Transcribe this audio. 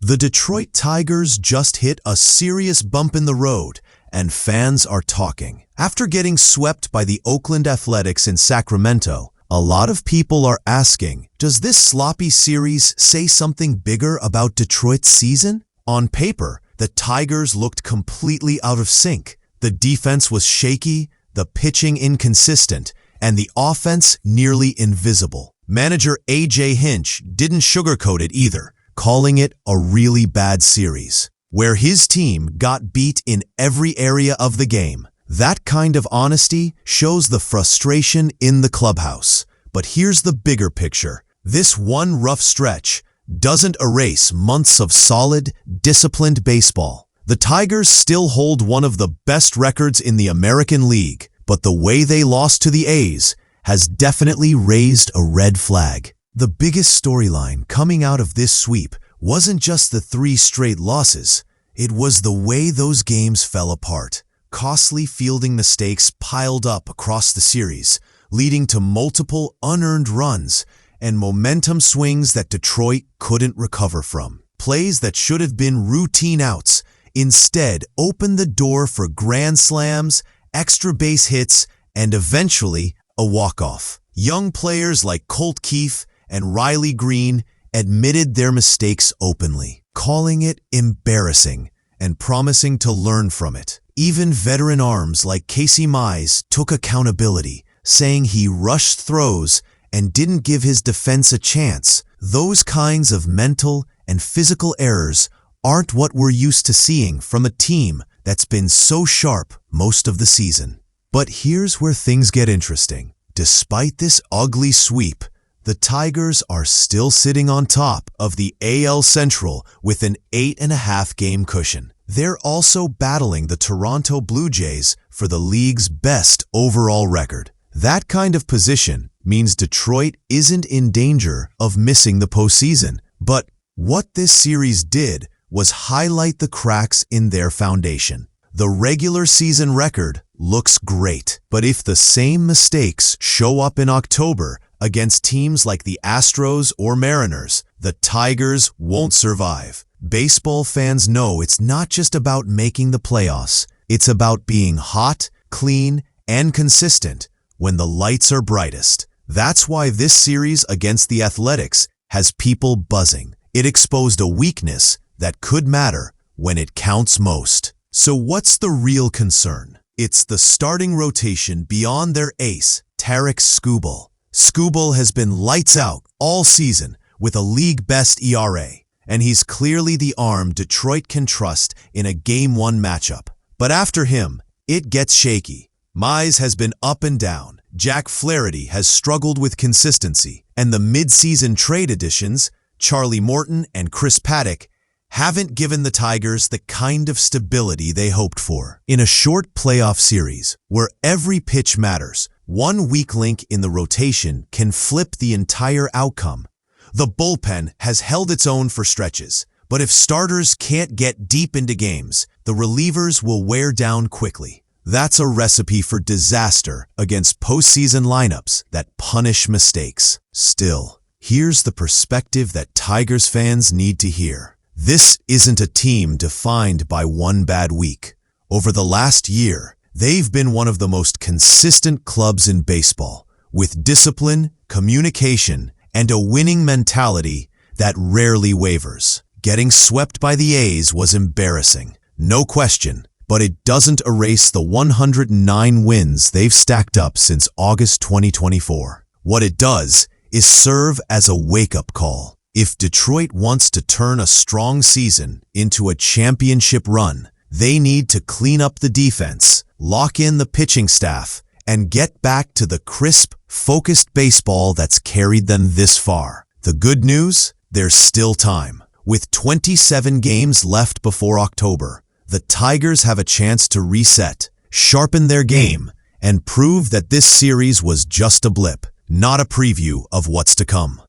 The Detroit Tigers just hit a serious bump in the road, and fans are talking. After getting swept by the Oakland Athletics in Sacramento, a lot of people are asking, does this sloppy series say something bigger about Detroit's season? On paper, the Tigers looked completely out of sync. The defense was shaky, the pitching inconsistent, and the offense nearly invisible. Manager A.J. Hinch didn't sugarcoat it either, calling it a really bad series, where his team got beat in every area of the game. That kind of honesty shows the frustration in the clubhouse. But here's the bigger picture. This one rough stretch doesn't erase months of solid, disciplined baseball. The Tigers still hold one of the best records in the American League, but the way they lost to the A's has definitely raised a red flag. The biggest storyline coming out of this sweep wasn't just the 3 straight losses. It was the way those games fell apart. Costly fielding mistakes piled up across the series, leading to multiple unearned runs and momentum swings that Detroit couldn't recover from. Plays that should have been routine outs instead opened the door for grand slams, extra base hits, and eventually a walk-off. Young players like Colt Keith and Riley Green admitted their mistakes openly, calling it embarrassing and promising to learn from it. Even veteran arms like Casey Mize took accountability, saying he rushed throws and didn't give his defense a chance. Those kinds of mental and physical errors aren't what we're used to seeing from a team that's been so sharp most of the season. But here's where things get interesting. Despite this ugly sweep, the Tigers are still sitting on top of the AL Central with an 8.5-game cushion. They're also battling the Toronto Blue Jays for the league's best overall record. That kind of position means Detroit isn't in danger of missing the postseason. But what this series did was highlight the cracks in their foundation. The regular season record looks great, but if the same mistakes show up in October against teams like the Astros or Mariners, the Tigers won't survive. Baseball fans know it's not just about making the playoffs. It's about being hot, clean, and consistent when the lights are brightest. That's why this series against the Athletics has people buzzing. It exposed a weakness that could matter when it counts most. So what's the real concern? It's the starting rotation beyond their ace, Tarik Skubal. Skubal has been lights out all season with a league-best ERA, and he's clearly the arm Detroit can trust in a Game 1 matchup. But after him, it gets shaky. Mize has been up and down. Jack Flaherty has struggled with consistency, and the mid-season trade additions, Charlie Morton and Chris Paddock, haven't given the Tigers the kind of stability they hoped for. In a short playoff series, where every pitch matters, one weak link in the rotation can flip the entire outcome. The bullpen has held its own for stretches, but if starters can't get deep into games, the relievers will wear down quickly. That's a recipe for disaster against postseason lineups that punish mistakes. Still, here's the perspective that Tigers fans need to hear. This isn't a team defined by one bad week. Over the last year, they've been one of the most consistent clubs in baseball, with discipline, communication, and a winning mentality that rarely wavers. Getting swept by the A's was embarrassing, no question, but it doesn't erase the 109 wins they've stacked up since August 2024. What it does is serve as a wake-up call. If Detroit wants to turn a strong season into a championship run, they need to clean up the defense, lock in the pitching staff, and get back to the crisp, focused baseball that's carried them this far. The good news? There's still time. With 27 games left before October, the Tigers have a chance to reset, sharpen their game, and prove that this series was just a blip, not a preview of what's to come.